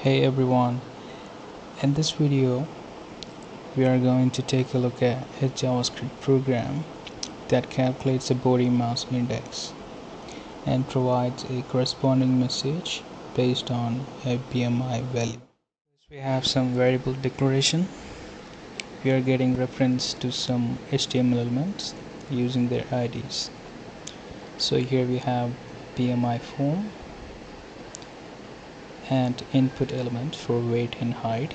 Hey everyone, in this video we are going to take a look at a JavaScript program that calculates the body mass index and provides a corresponding message based on a BMI value. We have some variable declaration. We are getting reference to some HTML elements using their IDs. So here we have BMI form and input element for weight and height.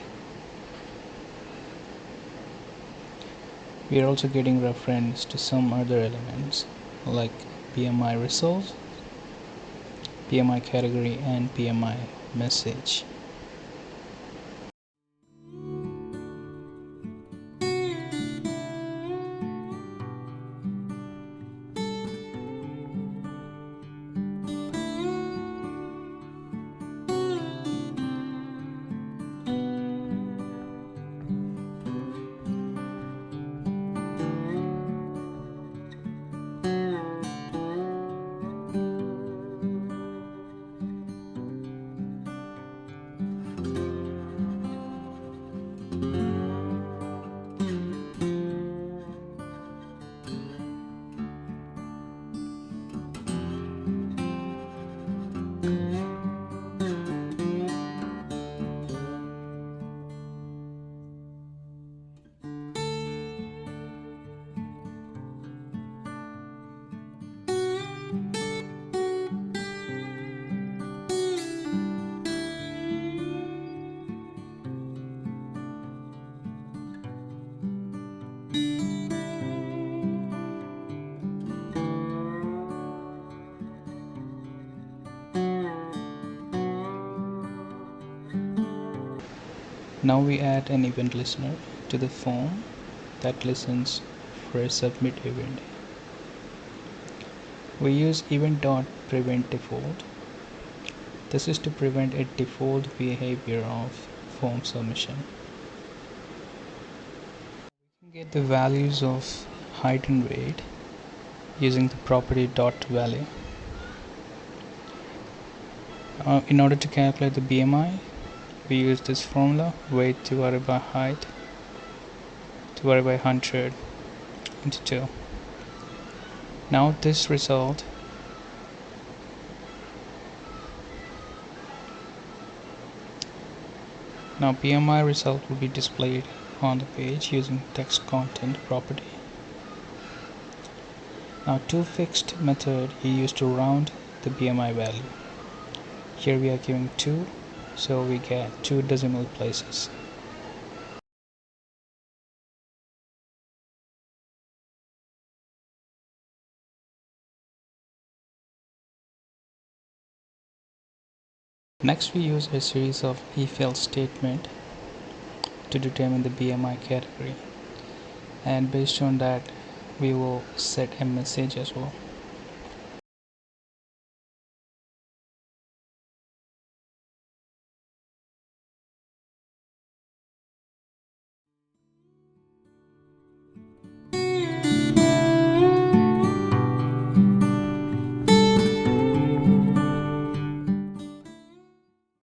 We are also getting reference to some other elements like BMI result, BMI category, and BMI message. Now we add an event listener to the form that listens for a submit event. We use event.preventDefault. This is to prevent a default behavior of form submission. We can get the values of height and weight using the property .value. In order to calculate the BMI, we use this formula: weight divided by height divided by 100 into 2. Now this result BMI result will be displayed on the page using text content property. Now toFixed method is used to round the BMI value. Here we are giving 2, so we get 2 decimal places. Next we use a series of if-else statements to determine the BMI category, and based on that we will set a message as well.